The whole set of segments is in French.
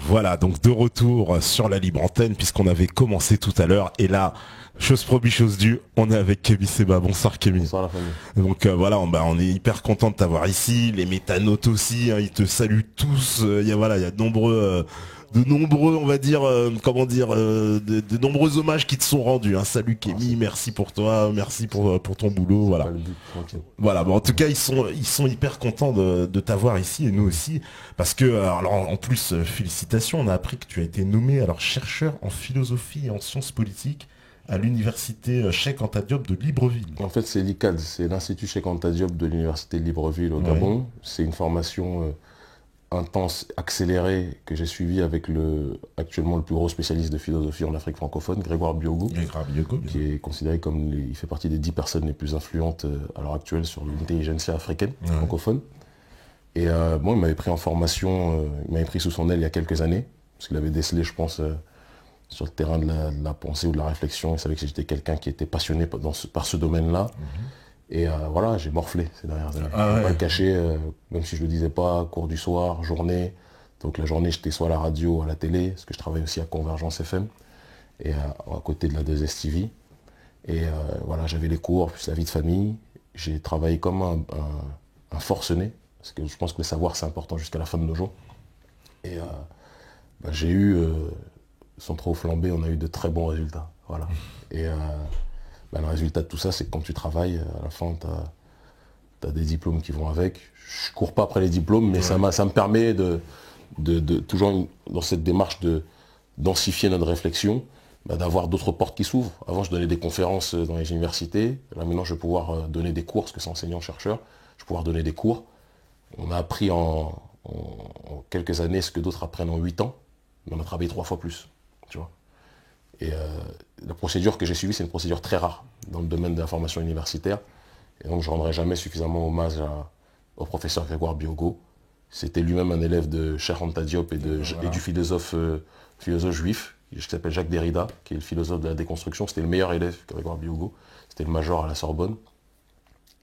Voilà, donc de retour sur la libre antenne puisqu'on avait commencé tout à l'heure et là, chose promis, chose due, on est avec Kémy Seba. Bonsoir Kémy. Bonsoir la famille. Donc voilà, on est hyper content de t'avoir ici, les métanotes aussi, hein, ils te saluent tous. Il y a voilà, il y a de nombreux, on va dire, de nombreux hommages qui te sont rendus. Hein. Salut Kémy, merci pour toi, merci pour ton boulot, voilà. Pas le but, tranquille. Voilà, bon, en tout cas, ils sont hyper contents de t'avoir ici et nous aussi, parce que, alors en plus, félicitations, on a appris que tu as été nommé alors chercheur en philosophie et en sciences politiques à l'université Cheikh Anta Diop de Libreville. En fait, c'est l'ICAD, c'est l'Institut Cheikh Anta Diop de l'Université de Libreville au Gabon. C'est une formation intense, accélérée, que j'ai suivie avec actuellement le plus gros spécialiste de philosophie en Afrique francophone, Grégoire Biogo, qui est considéré comme, il fait partie des 10 personnes les plus influentes à l'heure actuelle sur l'intelligentsia africaine francophone. Et bon, il m'avait pris en formation, il m'avait pris sous son aile il y a quelques années, parce qu'il avait décelé, je pense, sur le terrain de la pensée ou de la réflexion. Il savait que j'étais quelqu'un qui était passionné par ce domaine-là. Et voilà, j'ai morflé ces dernières années. Je ne vais pas le cacher, même si je ne le disais pas, cours du soir, journée. Donc la journée, j'étais soit à la radio, à la télé, parce que je travaille aussi à Convergence FM, et à côté de la 2S TV. Et voilà, j'avais les cours, plus la vie de famille. J'ai travaillé comme un forcené, parce que je pense que le savoir, c'est important jusqu'à la fin de nos jours. Et j'ai eu... sans trop flamber, on a eu de très bons résultats. Voilà. Et le résultat de tout ça, c'est que quand tu travailles, à la fin, tu as des diplômes qui vont avec. Je cours pas après les diplômes, mais ça me permet de toujours, dans cette démarche de densifier notre réflexion, d'avoir d'autres portes qui s'ouvrent. Avant, je donnais des conférences dans les universités. Là, maintenant, je vais pouvoir donner des cours, parce que c'est enseignant-chercheur. Je vais pouvoir donner des cours. On a appris en quelques années ce que d'autres apprennent en 8 ans, mais on a travaillé 3 fois plus. Tu vois. Et la procédure que j'ai suivie, c'est une procédure très rare dans le domaine de la formation universitaire. Et donc je ne rendrai jamais suffisamment hommage au professeur Grégoire Biogo. C'était lui-même un élève de Cheikh Anta Diop et du philosophe juif, qui s'appelle Jacques Derrida, qui est le philosophe de la déconstruction. C'était le meilleur élève, Grégoire Biogo. C'était le major à la Sorbonne.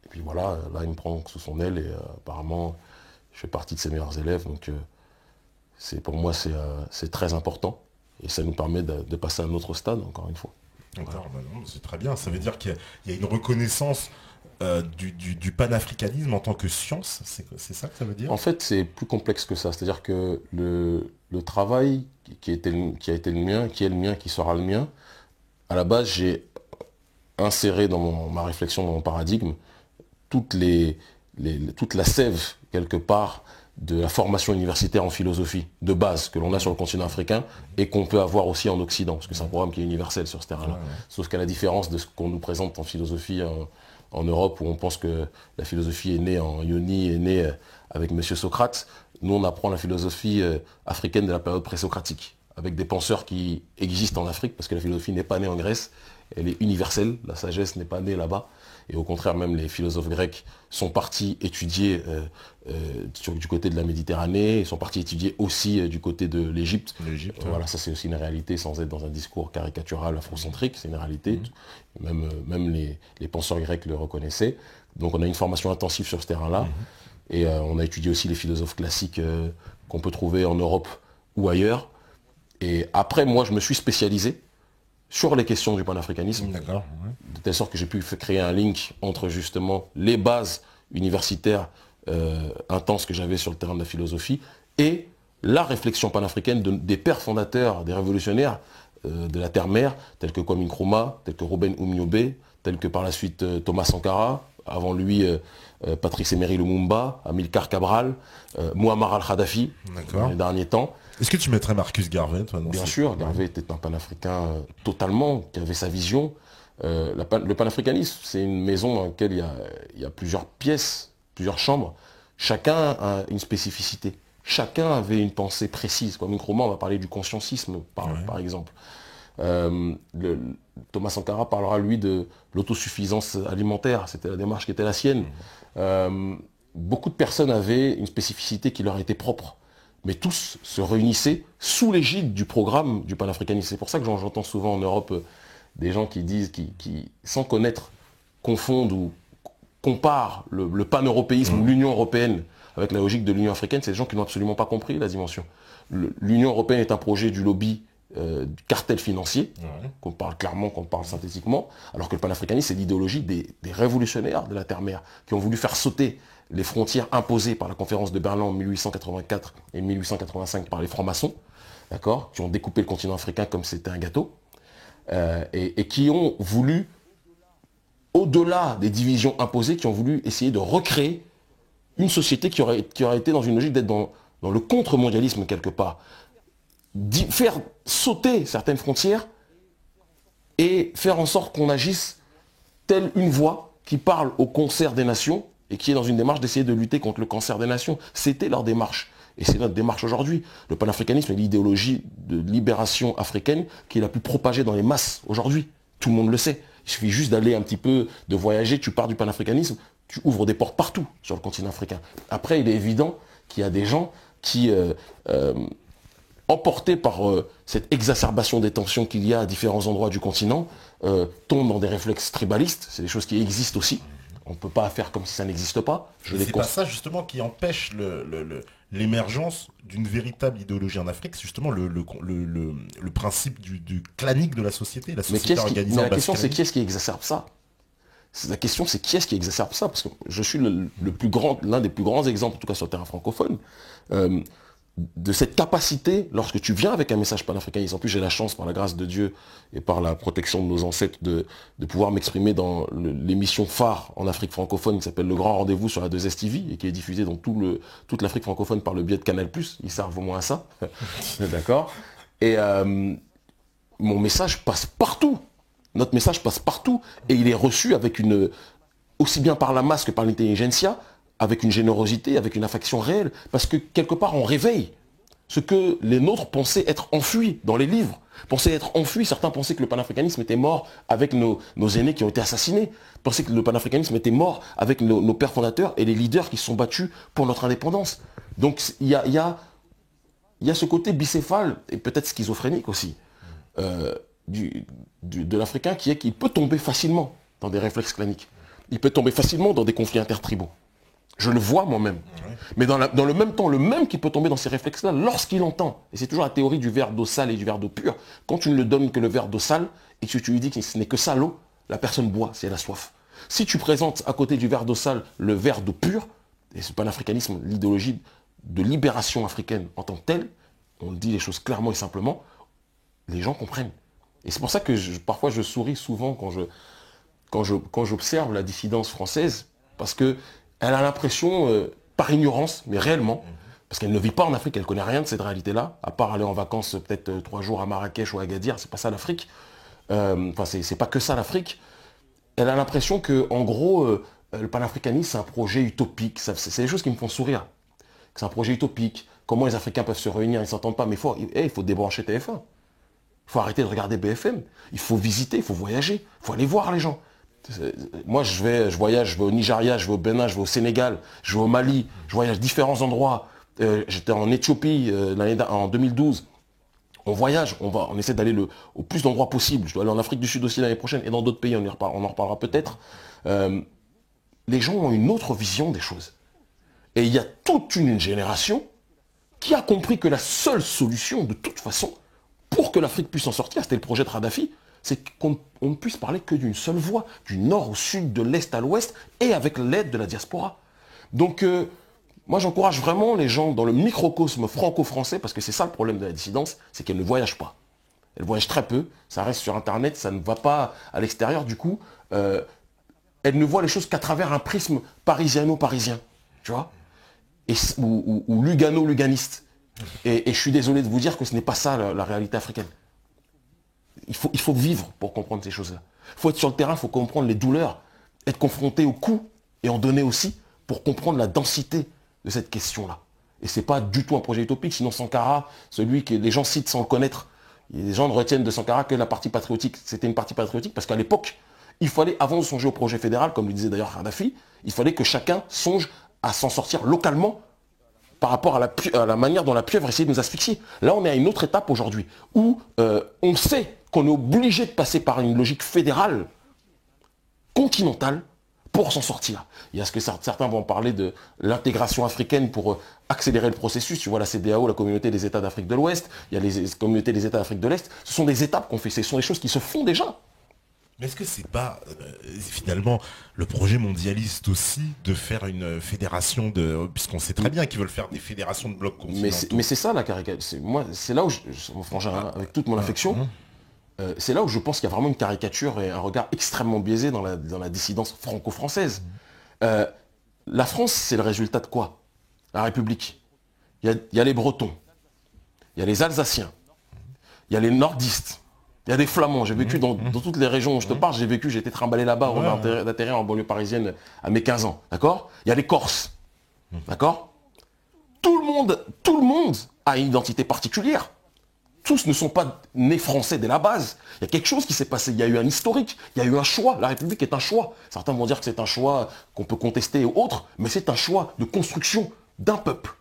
Et puis voilà, là il me prend sous son aile et apparemment je fais partie de ses meilleurs élèves. Donc pour moi c'est très important. Et ça nous permet de passer à un autre stade, encore une fois. D'accord, c'est très bien. Ça veut dire qu'il y a une reconnaissance du panafricanisme en tant que science. C'est ça que ça veut dire? En fait, c'est plus complexe que ça. C'est-à-dire que le travail qui est le mien, qui sera le mien, à la base, j'ai inséré dans ma réflexion, dans mon paradigme, toute la sève, quelque part, de la formation universitaire en philosophie de base que l'on a sur le continent africain et qu'on peut avoir aussi en Occident, parce que c'est un programme qui est universel sur ce terrain-là. Sauf qu'à la différence de ce qu'on nous présente en philosophie en Europe, où on pense que la philosophie est née en Ioni, est née avec M. Socrate, nous on apprend la philosophie africaine de la période présocratique, avec des penseurs qui existent en Afrique, parce que la philosophie n'est pas née en Grèce, elle est universelle, la sagesse n'est pas née là-bas. Et au contraire, même les philosophes grecs sont partis étudier du côté de la Méditerranée, ils sont partis étudier aussi du côté de l'Égypte. Voilà, ça c'est aussi une réalité, sans être dans un discours caricatural afrocentrique, c'est une réalité. Même les penseurs grecs le reconnaissaient. Donc on a une formation intensive sur ce terrain-là. Et on a étudié aussi les philosophes classiques qu'on peut trouver en Europe ou ailleurs. Et après, moi, je me suis spécialisé sur les questions du panafricanisme, de telle sorte que j'ai pu créer un link entre justement les bases universitaires intenses que j'avais sur le terrain de la philosophie et la réflexion panafricaine des pères fondateurs, des révolutionnaires de la terre-mère, tels que Kwame Nkrumah, tels que Robert Oumyobé, tels que par la suite Thomas Sankara, avant lui Patrice Emery Lumumba, Amilcar Cabral, Muammar al-Kadhafi, dans les derniers temps. Est-ce que tu mettrais Marcus Garvey, toi, Bien sûr, Garvey était un panafricain totalement, qui avait sa vision. Le panafricanisme, c'est une maison dans laquelle il y a plusieurs pièces, plusieurs chambres. Chacun a une spécificité. Chacun avait une pensée précise. Comme Nkrumah, on va parler du consciencisme, par exemple. Thomas Sankara parlera, lui, de l'autosuffisance alimentaire. C'était la démarche qui était la sienne. Beaucoup de personnes avaient une spécificité qui leur était propre. Mais tous se réunissaient sous l'égide du programme du panafricanisme. C'est pour ça que j'entends souvent en Europe des gens qui disent, qui sans connaître, confondent ou comparent le pan-européisme, l'Union européenne, avec la logique de l'Union africaine, c'est des gens qui n'ont absolument pas compris la dimension. L'Union européenne est un projet du lobby du cartel financier, qu'on parle clairement, qu'on parle synthétiquement, alors que le panafricanisme, c'est l'idéologie des révolutionnaires de la Terre-Mère, qui ont voulu faire sauter les frontières imposées par la conférence de Berlin en 1884 et 1885 par les francs-maçons, d'accord, qui ont découpé le continent africain comme c'était un gâteau, et qui ont voulu, au-delà des divisions imposées, qui ont voulu essayer de recréer une société qui aurait été dans une logique d'être dans le contre-mondialisme quelque part. Faire sauter certaines frontières et faire en sorte qu'on agisse telle une voix qui parle au concert des nations et qui est dans une démarche d'essayer de lutter contre le cancer des nations. C'était leur démarche. Et c'est notre démarche aujourd'hui. Le panafricanisme est l'idéologie de libération africaine qui est la plus propagée dans les masses aujourd'hui. Tout le monde le sait. Il suffit juste d'aller un petit peu, de voyager, tu pars du panafricanisme, tu ouvres des portes partout sur le continent africain. Après, il est évident qu'il y a des gens qui, emportés par cette exacerbation des tensions qu'il y a à différents endroits du continent, tombent dans des réflexes tribalistes. C'est des choses qui existent aussi. On ne peut pas faire comme si ça n'existe pas. C'est pas ça justement qui empêche l'émergence d'une véritable idéologie en Afrique, c'est justement le principe du clanique de la société, la société organisée. Mais la question c'est qui est-ce qui exacerbe ça? La question c'est qui est-ce qui exacerbe ça? Parce que je suis l'un des plus grands exemples, en tout cas sur le terrain francophone, de cette capacité, lorsque tu viens avec un message panafricaniste. En plus, j'ai la chance, par la grâce de Dieu et par la protection de nos ancêtres, de pouvoir m'exprimer dans l'émission phare en Afrique francophone qui s'appelle Le Grand Rendez-vous sur la 2S TV et qui est diffusée dans toute l'Afrique francophone par le biais de Canal+. Ils servent au moins à ça. D'accord. Et mon message passe partout. Notre message passe partout. Et il est reçu avec aussi bien par la masse que par l'intelligentsia, avec une générosité, avec une affection réelle, parce que quelque part on réveille ce que les nôtres pensaient être enfui dans les livres, pensaient être enfui. Certains pensaient que le panafricanisme était mort avec nos aînés qui ont été assassinés, pensaient que le panafricanisme était mort avec nos pères fondateurs et les leaders qui se sont battus pour notre indépendance. Donc il y a ce côté bicéphale et peut-être schizophrénique aussi de l'Africain qui est qu'il peut tomber facilement dans des réflexes claniques. Il peut tomber facilement dans des conflits intertribaux. Je le vois moi-même. Mais dans le même temps, le même qui peut tomber dans ces réflexes-là, lorsqu'il entend, et c'est toujours la théorie du verre d'eau sale et du verre d'eau pure, quand tu ne le donnes que le verre d'eau sale, et que tu lui dis que ce n'est que ça l'eau, la personne boit si elle a soif. Si tu présentes à côté du verre d'eau sale le verre d'eau pure, et ce panafricanisme, l'idéologie de libération africaine en tant que telle, on dit les choses clairement et simplement, les gens comprennent. Et c'est pour ça que parfois je souris souvent quand j'observe la dissidence française, parce que elle a l'impression, par ignorance, mais réellement, parce qu'elle ne vit pas en Afrique, elle ne connaît rien de cette réalité-là, à part aller en vacances peut-être 3 jours à Marrakech ou à Agadir, c'est pas ça l'Afrique. Enfin, c'est pas que ça l'Afrique. Elle a l'impression que, en gros, le panafricanisme, c'est un projet utopique. C'est des choses qui me font sourire. C'est un projet utopique. Comment les Africains peuvent se réunir, ils ne s'entendent pas, mais il faut débrancher TF1. Il faut arrêter de regarder BFM. Il faut visiter, il faut voyager, il faut aller voir les gens. Moi, je voyage, je vais au Nigeria, je vais au Bénin, je vais au Sénégal, je vais au Mali, je voyage à différents endroits. J'étais en Éthiopie en 2012. On voyage, on essaie d'aller au plus d'endroits possible. Je dois aller en Afrique du Sud aussi l'année prochaine et dans d'autres pays, on en reparlera peut-être. Les gens ont une autre vision des choses. Et il y a toute une génération qui a compris que la seule solution, de toute façon, pour que l'Afrique puisse en sortir, c'était le projet de Kadhafi, c'est qu'on ne puisse parler que d'une seule voix, du nord au sud, de l'est à l'ouest, et avec l'aide de la diaspora. Donc, moi j'encourage vraiment les gens dans le microcosme franco-français, parce que c'est ça le problème de la dissidence, c'est qu'elle ne voyage pas. Elle voyage très peu, ça reste sur Internet, ça ne va pas à l'extérieur, du coup, elle ne voit les choses qu'à travers un prisme parisiano-parisien, tu vois, ou lugano-luganiste. Et je suis désolé de vous dire que ce n'est pas ça la réalité africaine. Il faut vivre pour comprendre ces choses-là. Il faut être sur le terrain, il faut comprendre les douleurs, être confronté au coup et en donner aussi pour comprendre la densité de cette question-là. Et ce n'est pas du tout un projet utopique, sinon Sankara, celui que les gens citent sans le connaître, les gens ne retiennent de Sankara que la partie patriotique. C'était une partie patriotique parce qu'à l'époque, il fallait, avant de songer au projet fédéral, comme le disait d'ailleurs Kadhafi, il fallait que chacun songe à s'en sortir localement par rapport à la manière dont la pieuvre essayait de nous asphyxier. Là, on est à une autre étape aujourd'hui, où on sait qu'on est obligé de passer par une logique fédérale, continentale, pour s'en sortir. Il y a ce que certains vont parler de l'intégration africaine pour accélérer le processus. Tu vois, la CEDEAO, la communauté des États d'Afrique de l'Ouest, il y a les communautés des États d'Afrique de l'Est. Ce sont des étapes qu'on fait, ce sont des choses qui se font déjà. Mais est-ce que c'est pas finalement le projet mondialiste aussi de faire une fédération de... Puisqu'on sait très bien qu'ils veulent faire des fédérations de blocs continentaux. Mais c'est ça la caricature. Moi, c'est là où, mon frangin, avec toute mon affection, c'est là où je pense qu'il y a vraiment une caricature et un regard extrêmement biaisé dans la dissidence franco-française. La France, c'est le résultat de quoi? La République. Il y a les Bretons, il y a les Alsaciens, il y a les Nordistes, il y a des Flamands. J'ai vécu dans toutes les régions où je te parle, j'ai été trimballé là-bas, on a d'atterrir en banlieue parisienne à mes 15 ans, d'accord? Il y a les Corses, d'accord? Tout le monde a une identité particulière. Tous ne sont pas nés français dès la base. Il y a quelque chose qui s'est passé, il y a eu un historique, il y a eu un choix. La République est un choix. Certains vont dire que c'est un choix qu'on peut contester ou autre, mais c'est un choix de construction d'un peuple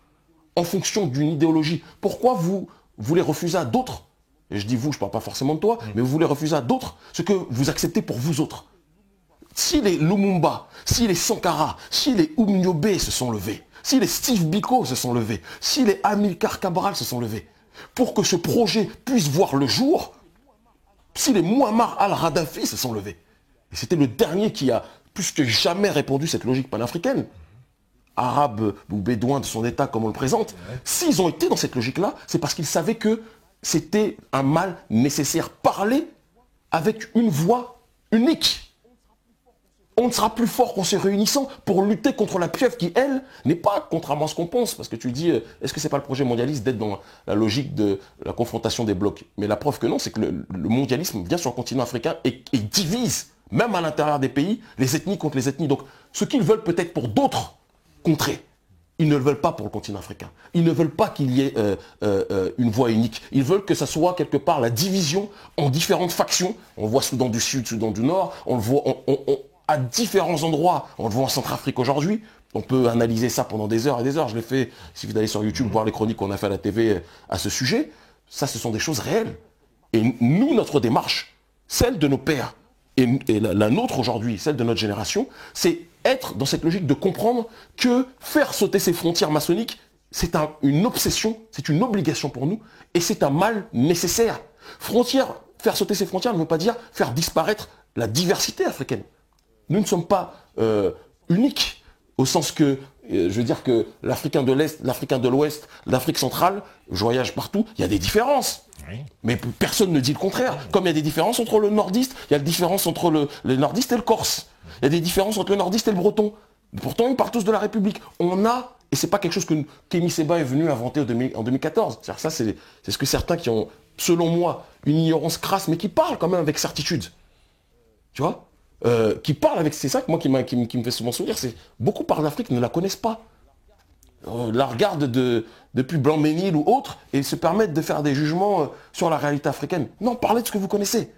en fonction d'une idéologie. Pourquoi vous voulez refuser à d'autres, et je dis vous, je ne parle pas forcément de toi, mais vous voulez refuser à d'autres ce que vous acceptez pour vous autres? Si les Lumumba, si les Sankara, si les Oumniobé se sont levés, si les Steve Biko se sont levés, si les Amilcar Cabral se sont levés, pour que ce projet puisse voir le jour, si les Muammar al-Radhafi se sont levés, et c'était le dernier qui a plus que jamais répondu cette logique panafricaine, arabe ou bédouin de son état comme on le présente, s'ils ont été dans cette logique-là, c'est parce qu'ils savaient que c'était un mal nécessaire. Parler avec une voix unique. On ne sera plus fort qu'en se réunissant pour lutter contre la pieuvre qui, elle, n'est pas contrairement à ce qu'on pense. Parce que tu dis, est-ce que c'est pas le projet mondialiste d'être dans la logique de la confrontation des blocs? Mais la preuve que non, c'est que le mondialisme vient sur le continent africain et divise, même à l'intérieur des pays, les ethnies contre les ethnies. Donc, ce qu'ils veulent peut-être pour d'autres contrées, ils ne le veulent pas pour le continent africain. Ils ne veulent pas qu'il y ait une voie unique. Ils veulent que ça soit quelque part la division en différentes factions. On voit Soudan du Sud, Soudan du Nord, on le voit... à différents endroits, on le voit en Centrafrique aujourd'hui, on peut analyser ça pendant des heures et des heures, je l'ai fait, il suffit d'aller sur YouTube, voir les chroniques qu'on a fait à la TV à ce sujet, ça ce sont des choses réelles. Et nous, notre démarche, celle de nos pères, et la nôtre aujourd'hui, celle de notre génération, c'est être dans cette logique de comprendre que faire sauter ces frontières maçonniques, c'est une obsession, c'est une obligation pour nous, et c'est un mal nécessaire. Faire sauter ces frontières ne veut pas dire faire disparaître la diversité africaine. Nous ne sommes pas uniques, au sens que, je veux dire que l'Africain de l'Est, l'Africain de l'Ouest, l'Afrique centrale, je voyage partout, il y a des différences. Oui. Mais personne ne dit le contraire. Comme il y a des différences entre le nordiste, il y a des différences entre le nordiste et le corse. Il y a des différences entre le nordiste et le breton. Pourtant, ils parlent tous de la République. On a, et c'est pas quelque chose que Kémy Séba est venu inventer en 2014. Ça, c'est ce que certains qui ont, selon moi, une ignorance crasse, mais qui parlent quand même avec certitude. Tu vois, qui parlent avec... C'est ça que moi qui me fait souvent sourire, c'est beaucoup parlent d'Afrique ne la connaissent pas. La regardent depuis Blanc-Ménil ou autre et se permettent de faire des jugements sur la réalité africaine. Non, parlez de ce que vous connaissez.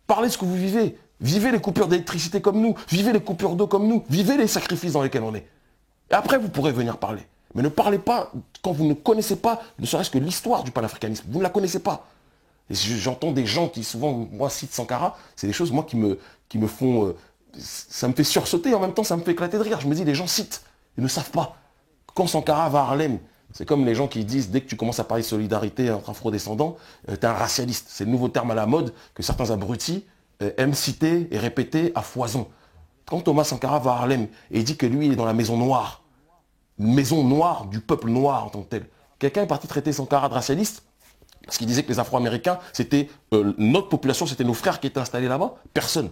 Parlez de ce que vous vivez. Vivez les coupures d'électricité comme nous. Vivez les coupures d'eau comme nous. Vivez les sacrifices dans lesquels on est. Et après, vous pourrez venir parler. Mais ne parlez pas quand vous ne connaissez pas, ne serait-ce que l'histoire du panafricanisme. Vous ne la connaissez pas. Et j'entends des gens qui souvent, moi, citent Sankara. C'est des choses, moi, qui me font... ça me fait sursauter, en même temps, ça me fait éclater de rire. Je me dis, les gens citent. Ils ne savent pas. Quand Sankara va à Harlem, c'est comme les gens qui disent, dès que tu commences à parler de solidarité entre afro-descendants, t'es un racialiste. C'est le nouveau terme à la mode que certains abrutis aiment citer et répéter à foison. Quand Thomas Sankara va à Harlem et dit que lui, il est dans la maison noire, une maison noire du peuple noir en tant que tel, quelqu'un est parti traiter Sankara de racialiste parce qu'il disait que les Afro-Américains, c'était notre population, c'était nos frères qui étaient installés là-bas? Personne.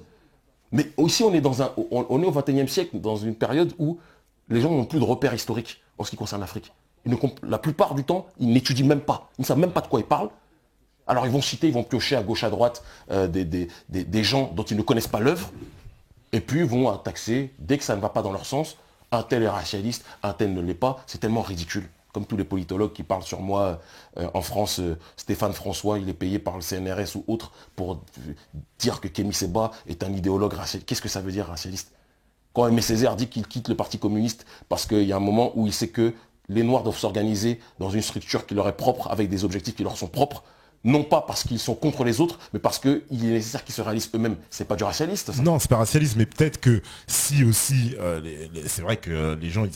Mais aussi, on est au XXIe siècle, dans une période où les gens n'ont plus de repères historiques en ce qui concerne l'Afrique. La plupart du temps, ils n'étudient même pas. Ils ne savent même pas de quoi ils parlent. Alors ils vont citer, ils vont piocher à gauche, à droite des gens dont ils ne connaissent pas l'œuvre. Et puis ils vont taxer, dès que ça ne va pas dans leur sens, un tel est racialiste, un tel ne l'est pas. C'est tellement ridicule. Comme tous les politologues qui parlent sur moi en France, Stéphane François, il est payé par le CNRS ou autre pour dire que Kémy Séba est un idéologue racialiste. Qu'est-ce que ça veut dire, racialiste? Quand Aimé Césaire dit qu'il quitte le Parti communiste parce qu'il y a un moment où il sait que les Noirs doivent s'organiser dans une structure qui leur est propre, avec des objectifs qui leur sont propres, non pas parce qu'ils sont contre les autres, mais parce qu'il est nécessaire qu'ils se réalisent eux-mêmes. C'est pas du racialiste, ça. Non, c'est pas racialiste, mais peut-être que si aussi, c'est vrai que les gens,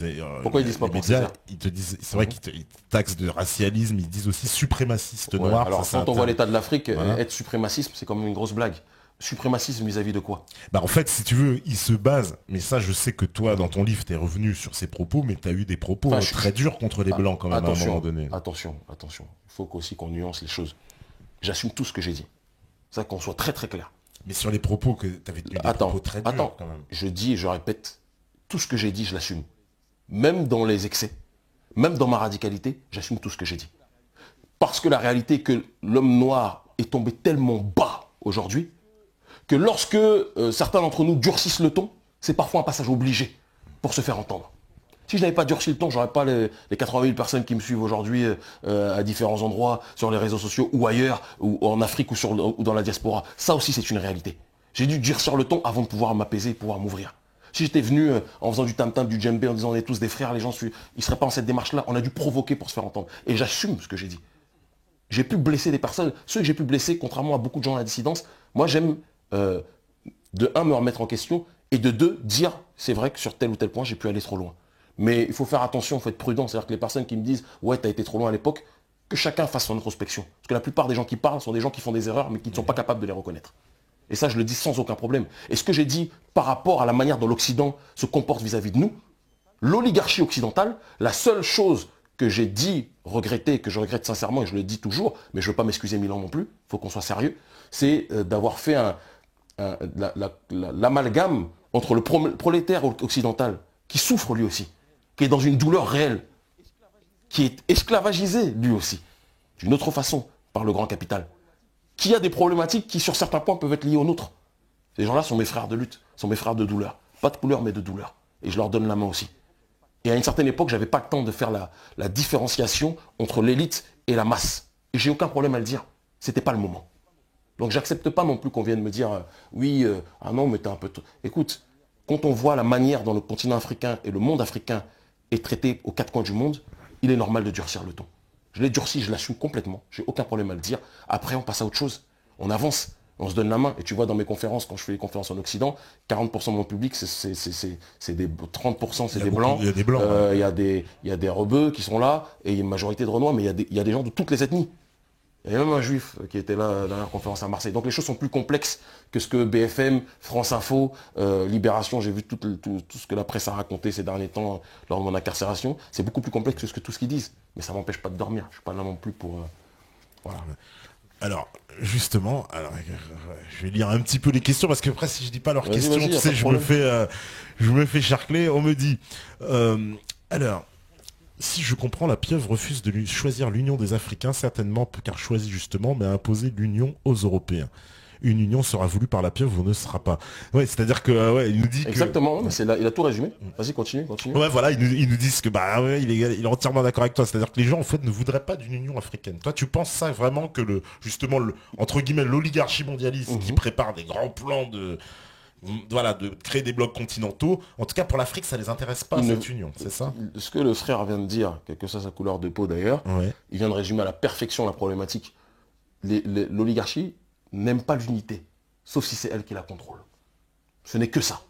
Pourquoi ils disent pas les pour médias, Césaire? ils te disent, c'est vrai qu'ils ils taxent de racialisme, ils disent aussi suprémaciste Ouais, noir. alors ça, quand on voit l'état de l'Afrique, Voilà. être suprémacisme, c'est quand même une grosse blague. Suprémacisme vis-à-vis de quoi? Bah en fait, si tu veux, ils se basent, mais ça je sais que toi, dans ton livre, t'es revenu sur ces propos, mais t'as eu des propos Enfin, très durs contre les Blancs quand même à un moment donné. Attention. Il faut aussi qu'on nuance les choses. J'assume tout ce que j'ai dit. Ça, qu'on soit très très clair. Mais sur les propos que t'avais tenu des propos très durs quand même. Je dis et je répète, tout ce que j'ai dit, je l'assume. Même dans les excès, même dans ma radicalité, j'assume tout ce que j'ai dit. Parce que la réalité est que l'homme noir est tombé tellement bas aujourd'hui que lorsque certains d'entre nous durcissent le ton, c'est parfois un passage obligé pour se faire entendre. Si je n'avais pas durci le ton, j'aurais pas les 80 000 personnes qui me suivent aujourd'hui à différents endroits, sur les réseaux sociaux ou ailleurs, ou en Afrique ou dans la diaspora. Ça aussi, c'est une réalité. J'ai dû durcir le ton avant de pouvoir m'apaiser et pouvoir m'ouvrir. Si j'étais venu en faisant du tam-tam, du djembé, en disant on est tous des frères, les gens, ils ne seraient pas dans cette démarche-là. On a dû provoquer pour se faire entendre. Et j'assume ce que j'ai dit. J'ai pu blesser des personnes. Ceux que j'ai pu blesser, contrairement à beaucoup de gens à la dissidence, moi j'aime, de un, me remettre en question, et de deux, dire, c'est vrai que sur tel ou tel point, j'ai pu aller trop loin. Mais il faut faire attention, il faut être prudent. C'est-à-dire que les personnes qui me disent « Ouais, t'as été trop loin à l'époque », que chacun fasse son introspection. Parce que la plupart des gens qui parlent sont des gens qui font des erreurs, mais qui ne sont pas capables de les reconnaître. Et ça, je le dis sans aucun problème. Et ce que j'ai dit par rapport à la manière dont l'Occident se comporte vis-à-vis de nous, l'oligarchie occidentale, la seule chose que j'ai dit, regretter, que je regrette sincèrement, et je le dis toujours, mais je ne veux pas m'excuser mille ans non plus, il faut qu'on soit sérieux, c'est d'avoir fait l'amalgame entre le prolétaire occidental, qui souffre lui aussi, qui est dans une douleur réelle, qui est esclavagisé lui aussi, d'une autre façon, par le grand capital, qui a des problématiques qui, sur certains points, peuvent être liées aux nôtres. Ces gens-là sont mes frères de lutte, sont mes frères de douleur. Pas de couleur, mais de douleur. Et je leur donne la main aussi. Et à une certaine époque, je n'avais pas le temps de faire la différenciation entre l'élite et la masse. Et j'ai aucun problème à le dire. C'était pas le moment. Donc j'accepte pas non plus qu'on vienne me dire oui, ah non, mais t'es un peu... Écoute, quand on voit la manière dont le continent africain et le monde africain est traité aux quatre coins du monde, il est normal de durcir le ton. Je l'ai durci, je l'assume complètement. J'ai aucun problème à le dire. Après, on passe à autre chose. On avance. On se donne la main. Et tu vois, dans mes conférences, quand je fais les conférences en Occident, 40% de mon public, c'est des 30%, c'est des blancs. Il y a des blancs. Il y a des rebeux qui sont là, et il y a une majorité de renois, mais il y a des gens de toutes les ethnies. Il y a même un juif qui était là à la dernière conférence à Marseille. Donc les choses sont plus complexes que ce que BFM, France Info, Libération, j'ai vu tout ce que la presse a raconté ces derniers temps lors de mon incarcération. C'est beaucoup plus complexe que tout ce qu'ils disent. Mais ça ne m'empêche pas de dormir. Je ne suis pas là non plus pour... voilà. Alors, justement, je vais lire un petit peu les questions, parce que après, si je dis pas leurs questions, tu sais, je me fais charcler. On me dit, alors, si je comprends, la pieuvre refuse de choisir l'union des Africains, certainement car choisit justement, mais a imposé l'union aux Européens. Une union sera voulue par la pieuvre ou ne sera pas. Ouais, c'est-à-dire que il nous dit exactement, que... il a tout résumé. Vas-y, continue. Ouais, voilà, ils nous disent que il est entièrement d'accord avec toi. C'est-à-dire que les gens en fait ne voudraient pas d'une union africaine. Toi, tu penses ça vraiment que justement entre guillemets l'oligarchie mondialiste qui prépare des grands plans de créer des blocs continentaux. En tout cas, pour l'Afrique, ça les intéresse pas cette union, c'est ça? Ce que le frère vient de dire, quelle que soit sa couleur de peau d'ailleurs, il vient de résumer à la perfection la problématique. L'oligarchie n'aime pas l'unité, sauf si c'est elle qui la contrôle. Ce n'est que ça.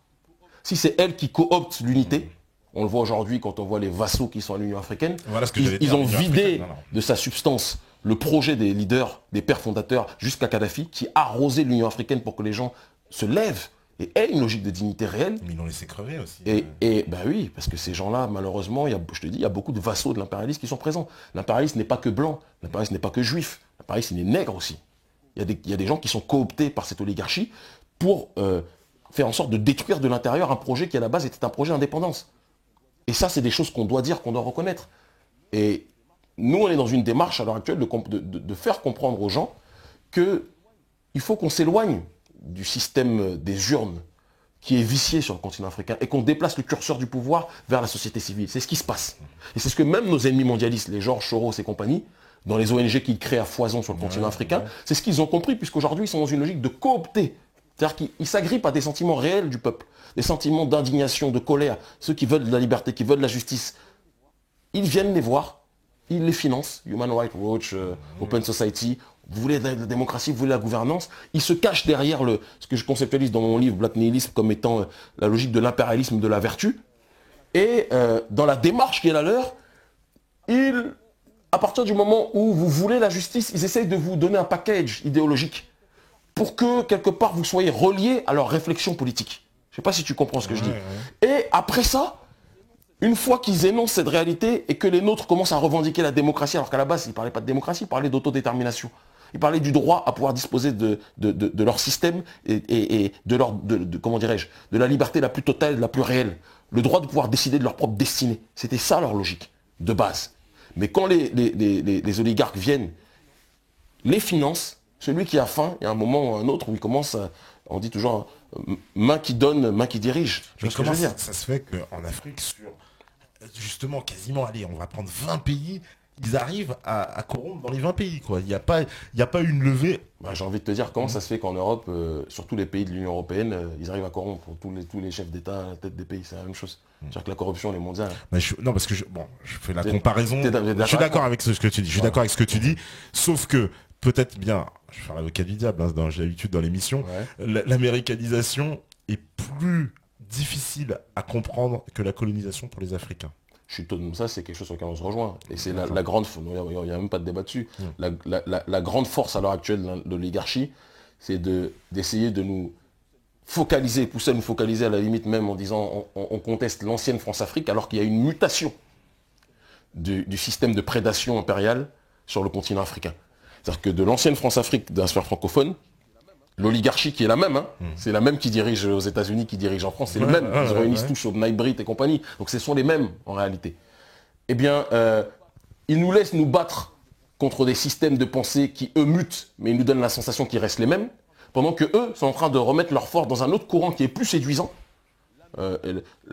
Si c'est elle qui coopte l'unité, on le voit aujourd'hui quand on voit les vassaux qui sont à l'Union africaine, voilà ils ont vidé de sa substance le projet des leaders, des pères fondateurs, jusqu'à Kadhafi, qui arrosait l'Union africaine pour que les gens se lèvent et aient une logique de dignité réelle. Mais ils l'ont laissé crever aussi. Et bah oui, parce que ces gens-là, malheureusement, je te dis, il y a beaucoup de vassaux de l'impérialisme qui sont présents. L'impérialisme n'est pas que blanc, l'impérialisme n'est pas que juif, l'impérialisme il est nègre aussi. Il y a des gens qui sont cooptés par cette oligarchie pour faire en sorte de détruire de l'intérieur un projet qui à la base était un projet d'indépendance. Et ça, c'est des choses qu'on doit dire, qu'on doit reconnaître. Et nous, on est dans une démarche à l'heure actuelle de faire comprendre aux gens qu'il faut qu'on s'éloigne du système des urnes qui est vicié sur le continent africain et qu'on déplace le curseur du pouvoir vers la société civile. C'est ce qui se passe. Et c'est ce que même nos ennemis mondialistes, les Georges Soros et compagnie, dans les ONG qu'ils créent à foison sur le continent africain, c'est ce qu'ils ont compris, puisqu'aujourd'hui, ils sont dans une logique de coopter. C'est-à-dire qu'ils s'agrippent à des sentiments réels du peuple, des sentiments d'indignation, de colère, ceux qui veulent de la liberté, qui veulent de la justice. Ils viennent les voir, ils les financent, Human Rights Watch, Open Society, vous voulez de la démocratie, vous voulez la gouvernance, ils se cachent derrière ce que je conceptualise dans mon livre Black Nihilisme comme étant la logique de l'impérialisme de la vertu. Et dans la démarche qui est la leur, à partir du moment où vous voulez la justice, ils essayent de vous donner un package idéologique pour que, quelque part, vous soyez reliés à leur réflexion politique. Je ne sais pas si tu comprends ce que je dis. Et après ça, une fois qu'ils énoncent cette réalité et que les nôtres commencent à revendiquer la démocratie, alors qu'à la base, ils ne parlaient pas de démocratie, ils parlaient d'autodétermination. Ils parlaient du droit à pouvoir disposer de leur système et comment dirais-je, de la liberté la plus totale, la plus réelle. Le droit de pouvoir décider de leur propre destinée. C'était ça leur logique, de base. Mais quand les oligarques viennent, les financent, celui qui a faim, il y a un moment ou un autre où il commence, on dit toujours, main qui donne, main qui dirige. Mais comment ça se fait qu'en Afrique, sur justement quasiment, allez, on va prendre 20 pays, ils arrivent à corrompre dans les 20 pays, quoi. Il n'y a pas une levée. Bah, j'ai envie de te dire, comment ça se fait qu'en Europe, sur tous les pays de l'Union Européenne, ils arrivent à corrompre tous les chefs d'État à la tête des pays, c'est la même chose. C'est-à-dire que la corruption, elle est mondiale. Mais non, parce que je fais la comparaison. Je suis d'accord avec ce que tu dis. Je suis d'accord avec ce que tu dis. Sauf que, peut-être bien, je vais faire l'avocat du diable, hein, j'ai l'habitude dans l'émission, l'américanisation est plus difficile à comprendre que la colonisation pour les Africains. Ça, c'est quelque chose sur lequel on se rejoint. Et c'est la grande... Il n'y a même pas de débat dessus. La grande force à l'heure actuelle de l'oligarchie, c'est d'essayer de nous focaliser, pousser à nous focaliser à la limite même en disant on conteste l'ancienne France-Afrique alors qu'il y a une mutation du système de prédation impériale sur le continent africain. C'est-à-dire que de l'ancienne France-Afrique, de la sphère francophone, l'oligarchie qui est la même, c'est la même qui dirige aux États-Unis, qui dirige en France, c'est le même. Ils se réunissent tous au Nightbreed et compagnie. Donc ce sont les mêmes en réalité. Eh bien, ils nous laissent nous battre contre des systèmes de pensée qui, eux, mutent, mais ils nous donnent la sensation qu'ils restent les mêmes, pendant que eux sont en train de remettre leur force dans un autre courant qui est plus séduisant,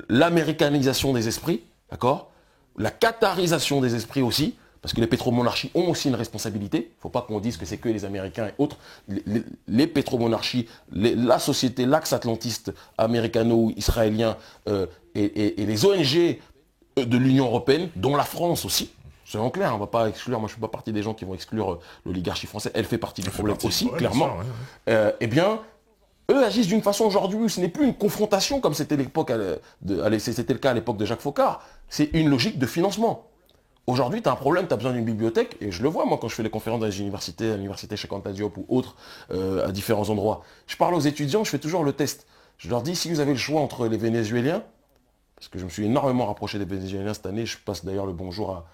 l'américanisation des esprits, d'accord, la qatarisation des esprits aussi, parce que les pétromonarchies ont aussi une responsabilité. Il ne faut pas qu'on dise que c'est que les Américains et autres. Les pétromonarchies, la société, l'axe atlantiste américano-israélien et les ONG de l'Union européenne, dont la France aussi. Soyons clairs, on ne va pas exclure, moi je ne fais pas partie des gens qui vont exclure l'oligarchie française. Elle fait partie du problème aussi, clairement. Eh bien, eux agissent d'une façon aujourd'hui où ce n'est plus une confrontation comme c'était le cas à l'époque de Jacques Foccart. C'est une logique de financement. Aujourd'hui, tu as un problème, tu as besoin d'une bibliothèque, et je le vois moi quand je fais les conférences dans les universités, à l'université Cheikh Anta Diop ou autres, à différents endroits. Je parle aux étudiants, je fais toujours le test. Je leur dis, si vous avez le choix entre les Vénézuéliens, parce que je me suis énormément rapproché des Vénézuéliens cette année, je passe d'ailleurs le bonjour à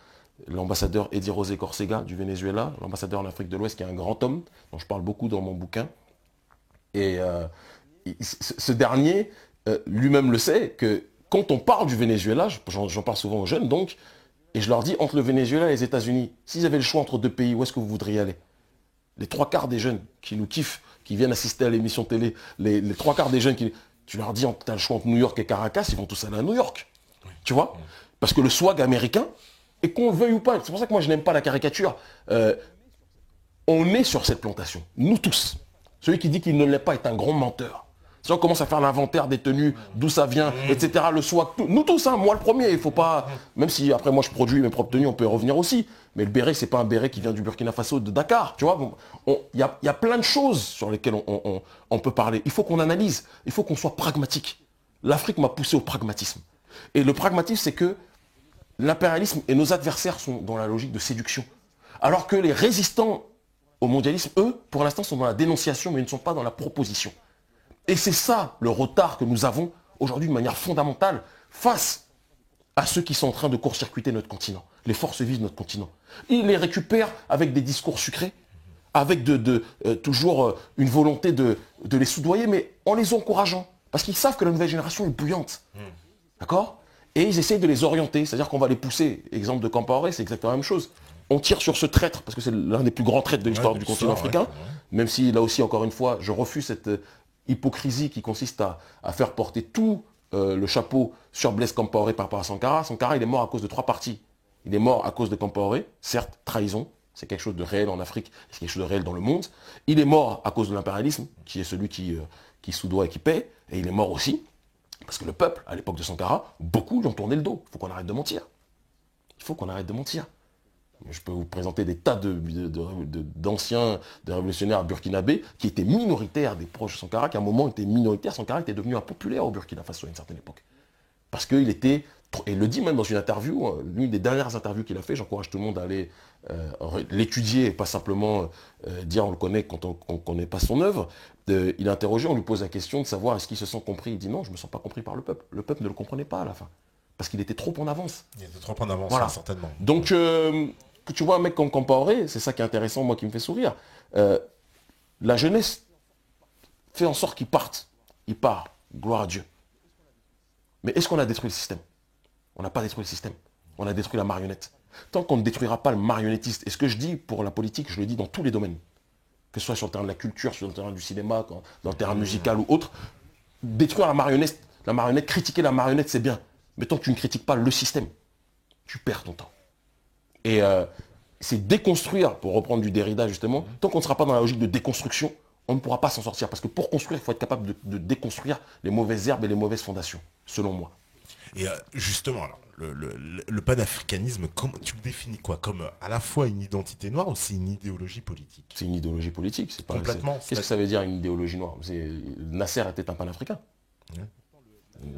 l'ambassadeur Eddie Rosé Corcega du Venezuela, l'ambassadeur en Afrique de l'Ouest, qui est un grand homme, dont je parle beaucoup dans mon bouquin. Et ce dernier, lui-même le sait, que quand on parle du Venezuela, j'en parle souvent aux jeunes donc, et je leur dis, entre le Venezuela et les États-Unis, s'ils avaient le choix entre deux pays, où est-ce que vous voudriez aller? Les trois quarts des jeunes qui nous kiffent, qui viennent assister à l'émission télé, les trois quarts des jeunes tu leur dis, tu as le choix entre New York et Caracas, ils vont tous aller à New York. Tu vois? Parce que le swag américain, et qu'on le veuille ou pas, c'est pour ça que moi je n'aime pas la caricature, on est sur cette plantation, nous tous. Celui qui dit qu'il ne l'est pas est un grand menteur. Si on commence à faire l'inventaire des tenues, d'où ça vient, etc., le swag, nous tous, moi le premier, il faut pas, même si après moi je produis mes propres tenues, on peut y revenir aussi, mais le béret, c'est pas un béret qui vient du Burkina Faso, de Dakar, tu vois, il y a plein de choses sur lesquelles on peut parler. Il faut qu'on analyse, il faut qu'on soit pragmatique. L'Afrique m'a poussé au pragmatisme. Et le pragmatisme, c'est que l'impérialisme et nos adversaires sont dans la logique de séduction. Alors que les résistants au mondialisme, eux, pour l'instant, sont dans la dénonciation, mais ils ne sont pas dans la proposition. Et c'est ça le retard que nous avons aujourd'hui de manière fondamentale face à ceux qui sont en train de court-circuiter notre continent, les forces vives de notre continent. Ils les récupèrent avec des discours sucrés, avec toujours une volonté de les soudoyer, mais en les encourageant. Parce qu'ils savent que la nouvelle génération est bouillante. D'accord? Et ils essayent de les orienter, c'est-à-dire qu'on va les pousser. Exemple de Compaoré, c'est exactement la même chose. On tire sur ce traître, parce que c'est l'un des plus grands traîtres de l'histoire du continent africain, même si là aussi, encore une fois, je refuse cette hypocrisie qui consiste à faire porter tout le chapeau sur Blaise Compaoré par rapport à Sankara. Sankara, il est mort à cause de trois parties. Il est mort à cause de Compaoré, certes, trahison, c'est quelque chose de réel en Afrique, c'est quelque chose de réel dans le monde. Il est mort à cause de l'impérialisme, qui est celui qui soudoie et qui paie, et il est mort aussi parce que le peuple, à l'époque de Sankara, beaucoup lui ont tourné le dos. Il faut qu'on arrête de mentir. Il faut qu'on arrête de mentir. Je peux vous présenter des tas d'anciens de révolutionnaires burkinabés qui étaient minoritaires, des proches de Sankara, qui à un moment étaient minoritaires. Sankara était devenu impopulaire au Burkina Faso à une certaine époque. Parce qu'il était, et il le dit même dans une interview, l'une des dernières interviews qu'il a fait, j'encourage tout le monde à aller l'étudier et pas simplement dire on le connaît quand on ne connaît pas son œuvre. Il est interrogé, on lui pose la question de savoir est-ce qu'il se sent compris. Il dit non, je ne me sens pas compris par le peuple. Le peuple ne le comprenait pas à la fin. Parce qu'il était trop en avance. Il était trop en avance, voilà. Certainement. Donc, que tu vois un mec comme Compaoré, c'est ça qui est intéressant, moi qui me fait sourire. La jeunesse fait en sorte qu'il parte. Il part, gloire à Dieu. Mais est-ce qu'on a détruit le système? On n'a pas détruit le système. On a détruit la marionnette. Tant qu'on ne détruira pas le marionnettiste, et ce que je dis pour la politique, je le dis dans tous les domaines, que ce soit sur le terrain de la culture, sur le terrain du cinéma, dans le terrain musical ou autre, détruire la marionnette, critiquer la marionnette, c'est bien. Mais tant que tu ne critiques pas le système, tu perds ton temps. Et c'est déconstruire, pour reprendre du Derrida justement, tant qu'on ne sera pas dans la logique de déconstruction, on ne pourra pas s'en sortir. Parce que pour construire, il faut être capable de déconstruire les mauvaises herbes et les mauvaises fondations, selon moi. Et justement, alors, le panafricanisme, tu le définis quoi? Comme à la fois une identité noire ou c'est une idéologie politique? C'est une idéologie politique. C'est pas, complètement. Qu'est-ce que ça veut dire une idéologie noire? Nasser était un panafricain. Ouais.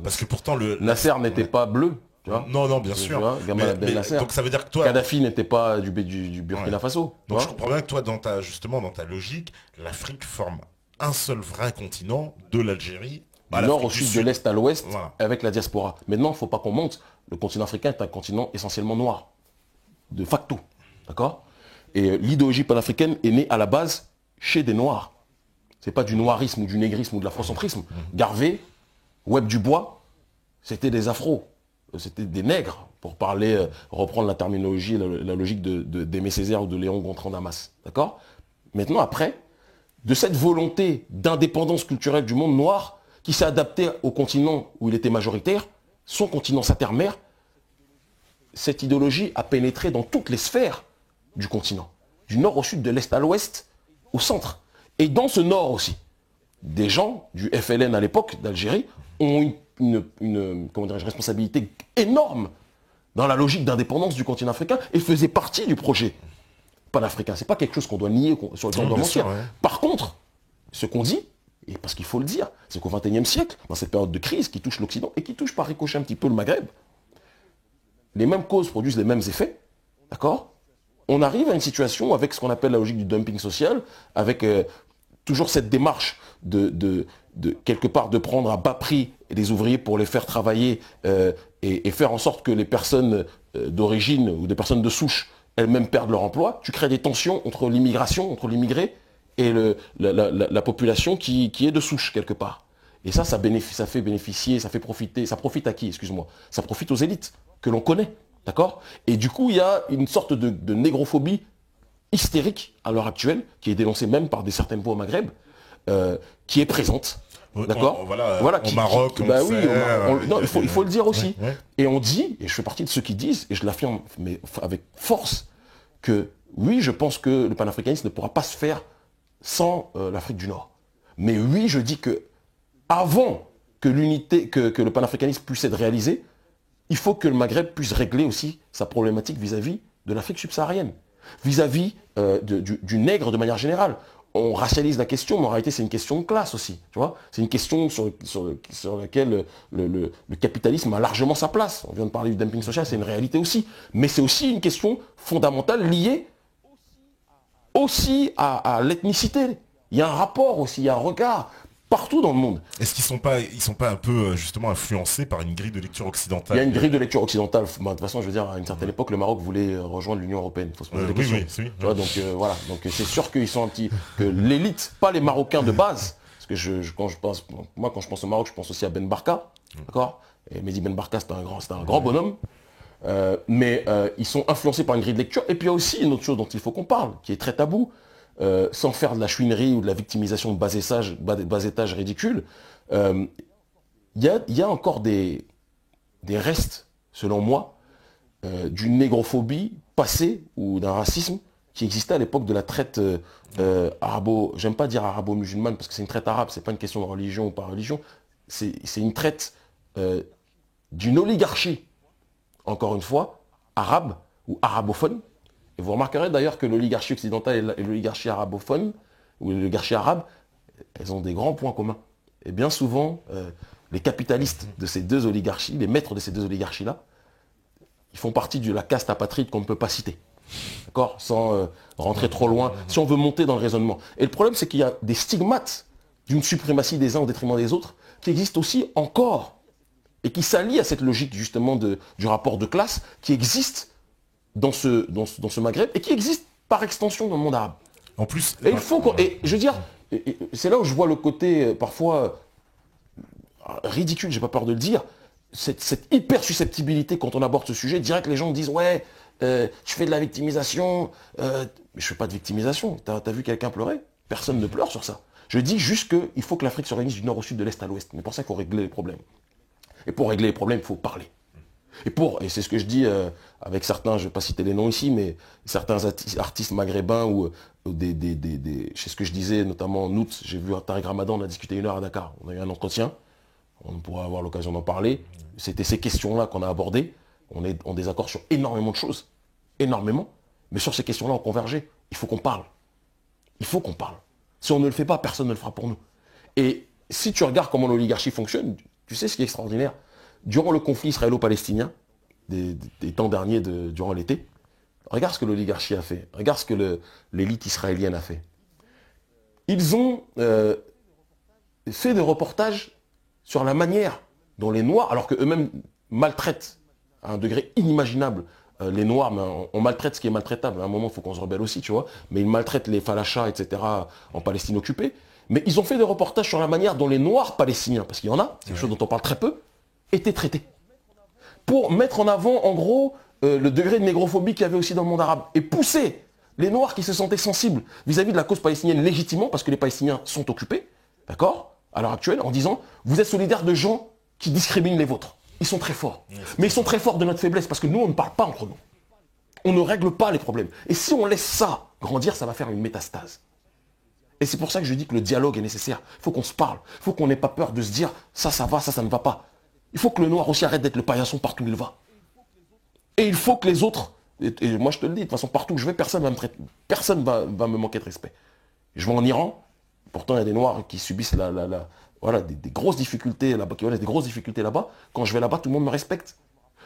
Parce que pourtant Nasser n'était pas bleu. Tu vois, non, bien sûr. Donc ça veut dire que toi... Kadhafi n'était pas du Burkina Faso. Donc je comprends bien que toi, dans ta logique, l'Afrique forme un seul vrai continent, de l'Algérie, du nord au sud, de l'est à l'ouest, avec la diaspora. Maintenant, il ne faut pas qu'on monte. Le continent africain est un continent essentiellement noir, de facto. D'accord? Et l'idéologie panafricaine est née à la base chez des noirs. Ce n'est pas du noirisme ou du négrisme ou de l'afrocentrisme. Garvey, Webb Dubois, c'était des afros. C'était des nègres, pour parler, reprendre la terminologie, la logique d'Aimé Césaire ou de Léon Gontran Damas. D'accord? Maintenant, après, de cette volonté d'indépendance culturelle du monde noir, qui s'est adapté au continent où il était majoritaire, son continent, sa terre-mère, cette idéologie a pénétré dans toutes les sphères du continent. Du nord au sud, de l'est à l'ouest, au centre. Et dans ce nord aussi, des gens du FLN à l'époque d'Algérie ont une responsabilité énorme dans la logique d'indépendance du continent africain et faisaient partie du projet panafricain. Ce n'est pas quelque chose qu'on doit nier, sur lequel on doit mentir. Ouais. Par contre, ce qu'on dit, et parce qu'il faut le dire, c'est qu'au XXIe siècle, dans cette période de crise qui touche l'Occident et qui touche par ricochet un petit peu le Maghreb, les mêmes causes produisent les mêmes effets, d'accord? On arrive à une situation avec ce qu'on appelle la logique du dumping social, avec toujours cette démarche de quelque part de prendre à bas prix les ouvriers pour les faire travailler et faire en sorte que les personnes d'origine ou des personnes de souche elles-mêmes perdent leur emploi. Tu crées des tensions entre l'immigration, entre l'immigré et la population qui est de souche quelque part. Et ça fait bénéficier, ça profite à qui, excuse-moi? Ça profite aux élites que l'on connaît, d'accord? Et du coup, il y a une sorte de négrophobie hystérique à l'heure actuelle, qui est dénoncée même par certaines voix au Maghreb, qui est présente. D'accord. Au Maroc. Il faut le dire aussi. Ouais. Et on dit, et je fais partie de ceux qui disent, et je l'affirme mais avec force, que oui, je pense que le panafricanisme ne pourra pas se faire sans l'Afrique du Nord. Mais oui, je dis que avant que que le panafricanisme puisse être réalisé, il faut que le Maghreb puisse régler aussi sa problématique vis-à-vis de l'Afrique subsaharienne, vis-à-vis du nègre de manière générale. On racialise la question, mais en réalité, c'est une question de classe aussi. Tu vois, c'est une question sur laquelle le capitalisme a largement sa place. On vient de parler du dumping social, c'est une réalité aussi. Mais c'est aussi une question fondamentale liée aussi à l'ethnicité. Il y a un rapport aussi, il y a un regard partout dans le monde. Est-ce qu'ils sont pas un peu justement influencés par une grille de lecture occidentale? Il y a une grille de lecture occidentale. De toute façon, je veux dire, à une certaine époque, le Maroc voulait rejoindre l'Union européenne. Il faut se poser des questions. Oui. Tu vois, donc voilà. Donc c'est sûr qu'ils sont que l'élite, pas les Marocains de base, parce que quand je pense au Maroc, je pense aussi à Ben Barka, d'accord. Et Mehdi Ben Barka, c'est un grand bonhomme. Mais ils sont influencés par une grille de lecture. Et puis il y a aussi une autre chose dont il faut qu'on parle, qui est très tabou. Sans faire de la chouinerie ou de la victimisation de bas étage ridicule, il y a encore des restes, selon moi, d'une négrophobie passée ou d'un racisme qui existait à l'époque de la traite j'aime pas dire arabo-musulmane parce que c'est une traite arabe, c'est pas une question de religion ou pas religion, c'est une traite d'une oligarchie, encore une fois, arabe ou arabophone, Et vous remarquerez d'ailleurs que l'oligarchie occidentale et l'oligarchie arabophone, ou l'oligarchie arabe, elles ont des grands points communs. Et bien souvent, les capitalistes de ces deux oligarchies, les maîtres de ces deux oligarchies-là, ils font partie de la caste apatride qu'on ne peut pas citer. D'accord? Sans rentrer trop loin, si on veut monter dans le raisonnement. Et le problème, c'est qu'il y a des stigmates d'une suprématie des uns au détriment des autres qui existent aussi encore et qui s'allient à cette logique justement du rapport de classe qui existe dans ce Maghreb et qui existe par extension dans le monde arabe. En plus, et il faut et je veux dire, c'est là où je vois le côté parfois ridicule, j'ai pas peur de le dire, cette hyper susceptibilité quand on aborde ce sujet, direct les gens disent ouais, tu fais de la victimisation, mais je fais pas de victimisation. T'as vu quelqu'un pleurer? Personne ne pleure sur ça. Je dis juste qu'il faut que l'Afrique s'organise du nord au sud, de l'est à l'ouest. Mais pour ça, il faut régler les problèmes. Et pour régler les problèmes, il faut parler. Et c'est ce que je dis avec certains, je ne vais pas citer les noms ici, mais certains artistes maghrébins ou c'est ce que je disais, notamment en août, j'ai vu Tariq Ramadan, on a discuté 1 heure à Dakar. On a eu un entretien, on pourra avoir l'occasion d'en parler. C'était ces questions-là qu'on a abordées. On est en désaccord sur énormément de choses. Énormément. Mais sur ces questions-là, on convergeait. Il faut qu'on parle. Il faut qu'on parle. Si on ne le fait pas, personne ne le fera pour nous. Et si tu regardes comment l'oligarchie fonctionne, tu sais ce qui est extraordinaire. Durant le conflit israélo-palestinien, des temps derniers durant l'été, regarde ce que l'oligarchie a fait. Regarde ce que l'élite israélienne a fait. Ils ont fait des reportages sur la manière dont les Noirs, alors qu'eux-mêmes maltraitent à un degré inimaginable les Noirs, mais on maltraite ce qui est maltraitable. À un moment, il faut qu'on se rebelle aussi, tu vois. Mais ils maltraitent les falachas, etc., en Palestine occupée. Mais ils ont fait des reportages sur la manière dont les Noirs palestiniens, parce qu'il y en a, c'est quelque chose dont on parle très peu, étaient traités. Pour mettre en avant, en gros, le degré de négrophobie qu'il y avait aussi dans le monde arabe. Et pousser les Noirs qui se sentaient sensibles vis-à-vis de la cause palestinienne légitimement, parce que les Palestiniens sont occupés, d'accord, à l'heure actuelle, en disant, vous êtes solidaires de gens qui discriminent les vôtres. Ils sont très forts. Mais ils sont très forts de notre faiblesse, parce que nous, on ne parle pas entre nous. On ne règle pas les problèmes. Et si on laisse ça grandir, ça va faire une métastase. Et c'est pour ça que je dis que le dialogue est nécessaire. Il faut qu'on se parle. Il faut qu'on n'ait pas peur de se dire, ça va, ça ne va pas. Il faut que le noir aussi arrête d'être le paillasson partout où il va. Et il faut que les autres, et moi je te le dis, de toute façon, partout où je vais, personne va me traiter, personne va me manquer de respect. Je vais en Iran, pourtant il y a des noirs qui subissent voilà, des grosses difficultés là-bas, qui connaissent des grosses difficultés là-bas. Quand je vais là-bas, tout le monde me respecte.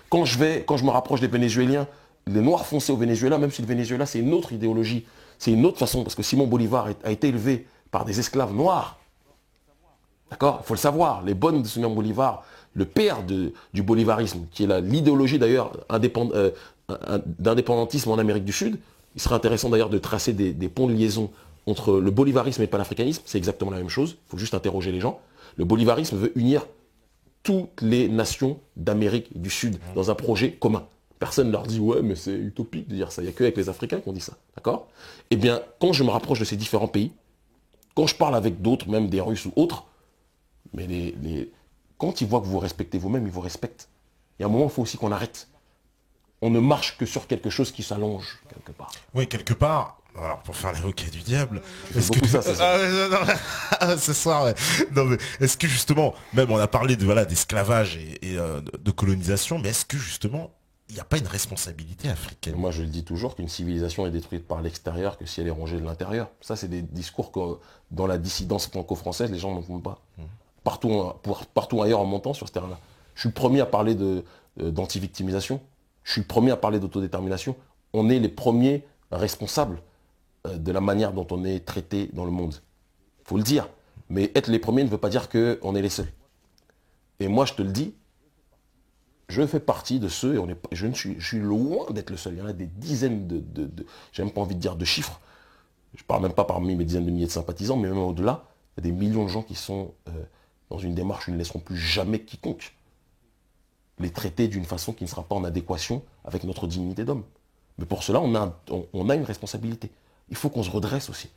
Quand je me rapproche des Vénézuéliens, les noirs foncés au Venezuela, même si le Venezuela c'est une autre idéologie, c'est une autre façon, parce que Simon Bolivar a été élevé par des esclaves noirs. D'accord? Il faut le savoir, les bonnes de Simon Bolivar, le père du bolivarisme, qui est l'idéologie d'ailleurs d'indépendantisme en Amérique du Sud. Il serait intéressant d'ailleurs de tracer des ponts de liaison entre le bolivarisme et le panafricanisme. C'est exactement la même chose, il faut juste interroger les gens. Le bolivarisme veut unir toutes les nations d'Amérique du Sud dans un projet commun. Personne ne leur dit « ouais, mais c'est utopique de dire ça ». Il n'y a qu'avec les Africains qu'on dit ça, d'accord? Eh bien, quand je me rapproche de ces différents pays, quand je parle avec d'autres, même des Russes ou autres, mais quand ils voient que vous respectez vous-même, ils vous respectent. Il y a un moment, il faut aussi qu'on arrête. On ne marche que sur quelque chose qui s'allonge, quelque part. Oui, quelque part. Alors, pour faire l'avocat du diable, est-ce que ça, c'est ça. Ce soir, ouais. Non, mais est-ce que justement, même on a parlé d'esclavage et de colonisation, mais est-ce que justement, il n'y a pas une responsabilité africaine? Moi, je le dis toujours qu'une civilisation est détruite par l'extérieur que si elle est rongée de l'intérieur. Ça, c'est des discours que dans la dissidence franco-française, les gens n'en font pas. Partout ailleurs en montant sur ce terrain-là. Je suis le premier à parler d'anti-victimisation. Je suis le premier à parler d'autodétermination. On est les premiers responsables de la manière dont on est traité dans le monde. Il faut le dire. Mais être les premiers ne veut pas dire qu'on est les seuls. Et moi, je te le dis, je fais partie de ceux, et je suis loin d'être le seul. Il y en a des dizaines j'ai même pas envie de dire de chiffres. Je parle même pas parmi mes dizaines de milliers de sympathisants, mais même au-delà, il y a des millions de gens qui sont dans une démarche où ils ne laisseront plus jamais quiconque les traiter d'une façon qui ne sera pas en adéquation avec notre dignité d'homme. Mais pour cela, on a une responsabilité. Il faut qu'on se redresse aussi,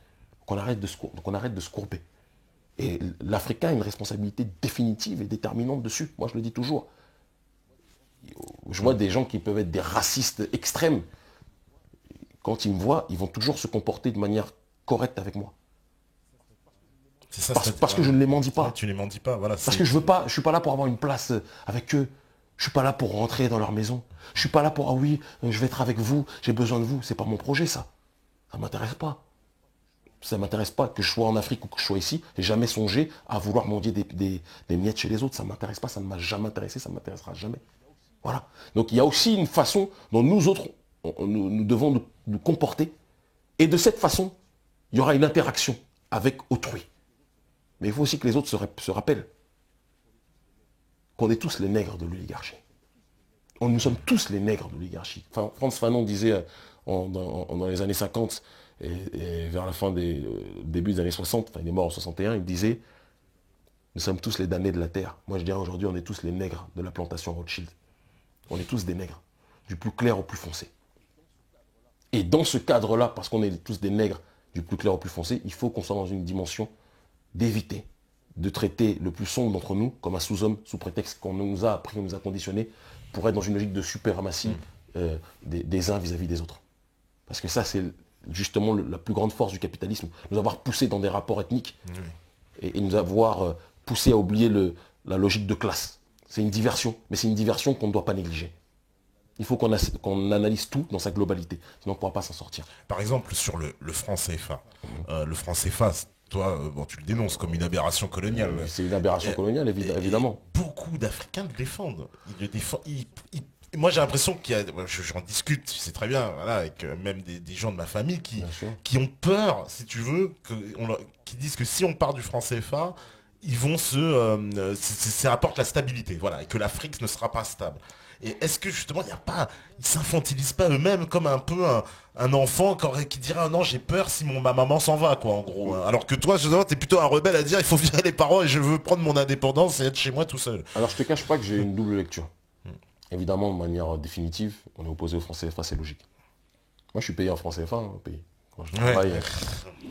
qu'on arrête de se courber. Et l'Africain a une responsabilité définitive et déterminante dessus. Moi, je le dis toujours. Je vois des gens qui peuvent être des racistes extrêmes. Quand ils me voient, ils vont toujours se comporter de manière correcte avec moi. Ça, parce que je ne les mendie pas. Tu ne les mendis pas, voilà. Parce que je ne suis pas là pour avoir une place avec eux. Je suis pas là pour rentrer dans leur maison. Je suis pas là pour, ah oui, je vais être avec vous, j'ai besoin de vous. C'est pas mon projet, ça. Ça m'intéresse pas. Ça m'intéresse pas que je sois en Afrique ou que je sois ici. J'ai jamais songé à vouloir mendier des miettes chez les autres. Ça m'intéresse pas, ça ne m'a jamais intéressé, ça ne m'intéressera jamais. Voilà. Donc il y a aussi une façon dont nous autres, nous devons nous comporter. Et de cette façon, il y aura une interaction avec autrui. Mais il faut aussi que les autres se rappellent qu'on est tous les nègres de l'oligarchie. Nous sommes tous les nègres de l'oligarchie. Enfin, Frantz Fanon disait dans les années 50 et vers la fin des début des années 60, enfin il est mort en 61, il disait « Nous sommes tous les damnés de la terre ». Moi je dirais aujourd'hui, on est tous les nègres de la plantation Rothschild. On est tous des nègres, du plus clair au plus foncé. Et dans ce cadre-là, parce qu'on est tous des nègres du plus clair au plus foncé, il faut qu'on soit dans une dimension d'éviter de traiter le plus sombre d'entre nous comme un sous-homme, sous prétexte qu'on nous a appris, on nous a conditionné pour être dans une logique de suprématie des uns vis-à-vis des autres. Parce que ça, c'est justement la plus grande force du capitalisme, nous avoir poussé dans des rapports ethniques et nous avoir poussé à oublier la logique de classe. C'est une diversion, mais c'est une diversion qu'on ne doit pas négliger. Il faut qu'on analyse tout dans sa globalité, sinon on ne pourra pas s'en sortir. Par exemple, sur le franc CFA, le franc CFA, toi, tu le dénonces comme une aberration coloniale. C'est une aberration coloniale, évidemment. Et beaucoup d'Africains le défendent. Ils le défendent. Moi, j'ai l'impression qu'il y a, j'en discute, c'est très bien, voilà, avec même des gens de ma famille qui ont peur, si tu veux, qui disent que si on part du franc CFA, ils vont ça apporte la stabilité, voilà, et que l'Afrique ne sera pas stable. Et est-ce que justement, ils s'infantilisent pas eux-mêmes comme un peu un enfant qui dirait ah non, j'ai peur si ma maman s'en va, quoi, en gros. Alors que toi, justement, t'es plutôt un rebelle à dire il faut virer les parents et je veux prendre mon indépendance et être chez moi tout seul. Alors je te cache pas que j'ai une double lecture. Évidemment, de manière définitive, on est opposé au franc CFA, c'est logique. Moi, je suis payé en franc CFA, payé. Quand je travaille,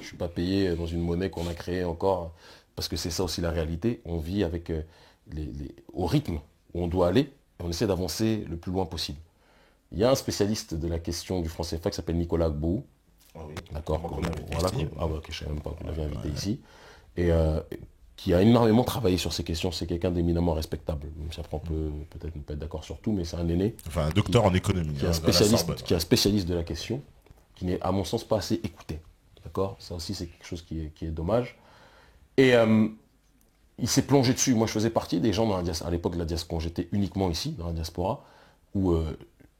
je suis pas payé dans une monnaie qu'on a créée encore, parce que c'est ça aussi la réalité. On vit avec au rythme où on doit aller. On essaie d'avancer le plus loin possible. Il y a un spécialiste de la question du franc CFA qui s'appelle Nicolas Gbou. Ah oui. D'accord. Je ne savais même pas qu'on l'avait invité ici. Et qui a énormément travaillé sur ces questions. C'est quelqu'un d'éminemment respectable. Même si après on peut peut-être ne pas être d'accord sur tout, mais c'est un aîné. Enfin, un docteur en économie. Qui est un spécialiste de la question, qui n'est à mon sens pas assez écouté. D'accord. Ça aussi c'est quelque chose qui est dommage. Et il s'est plongé dessus. Moi, je faisais partie des gens à l'époque de la diaspora, quand j'étais uniquement ici, dans la diaspora, où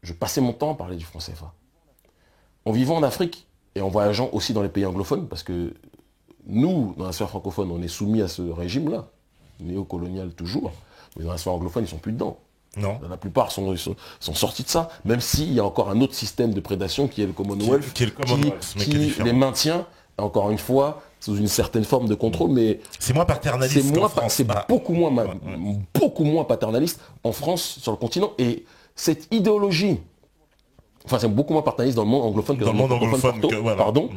je passais mon temps à parler du franc CFA. En vivant en Afrique et en voyageant aussi dans les pays anglophones, parce que nous, dans la sphère francophone, on est soumis à ce régime-là, néocolonial toujours, mais dans la sphère anglophone, ils ne sont plus dedans. Non. La plupart sont sortis de ça, même s'il y a encore un autre système de prédation qui est le Commonwealth, qui les maintient, encore une fois, sous une certaine forme de contrôle, mais c'est moins paternaliste qu'en France. C'est beaucoup moins paternaliste en France, sur le continent. Et cette idéologie, enfin c'est beaucoup moins paternaliste dans le monde anglophone que dans le monde anglophone, pardon.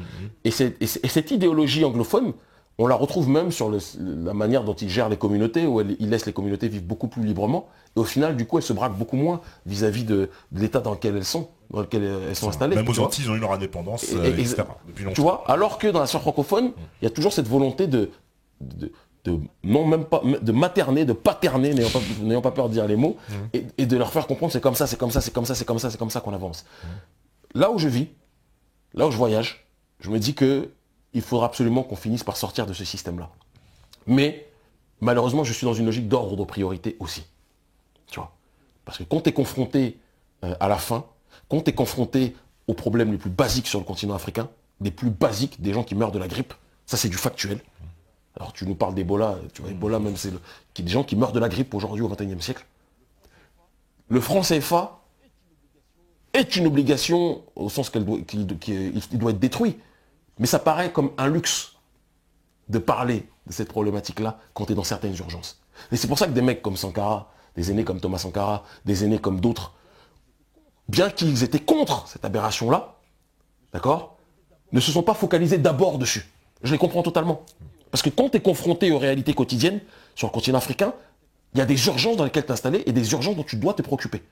Et cette idéologie anglophone, on la retrouve même sur la manière dont il gère les communautés, où il laisse les communautés vivre beaucoup plus librement. Et au final, du coup, elles se braquent beaucoup moins vis-à-vis de l'état dans lequel elles sont. Dans lequel elles sont installées. Même aux Antilles, ils ont eu leur indépendance, etc. Depuis longtemps. Tu vois, alors que dans la sphère francophone, il y a toujours cette volonté de materner, de paterner, n'ayant pas peur de dire les mots, et de leur faire comprendre c'est comme ça, c'est comme ça, c'est comme ça, c'est comme ça, c'est comme ça qu'on avance. Là où je vis, là où je voyage, je me dis que il faudra absolument qu'on finisse par sortir de ce système-là. Mais malheureusement, je suis dans une logique d'ordre de priorité aussi. Tu vois, parce que quand tu es confronté à la faim, quand tu es confronté aux problèmes les plus basiques sur le continent africain, des plus basiques, des gens qui meurent de la grippe, ça c'est du factuel. Alors tu nous parles d'Ebola, tu vois, Ebola même, c'est des gens qui meurent de la grippe aujourd'hui au XXIe siècle. Le franc CFA est une obligation au sens qu'il doit être détruit. Mais ça paraît comme un luxe de parler de cette problématique-là quand tu es dans certaines urgences. Et c'est pour ça que des mecs comme Sankara, des aînés comme Thomas Sankara, des aînés comme d'autres, bien qu'ils étaient contre cette aberration-là, d'accord, ne se sont pas focalisés d'abord dessus. Je les comprends totalement. Parce que quand tu es confronté aux réalités quotidiennes sur le continent africain, il y a des urgences dans lesquelles tu es installé et des urgences dont tu dois te préoccuper.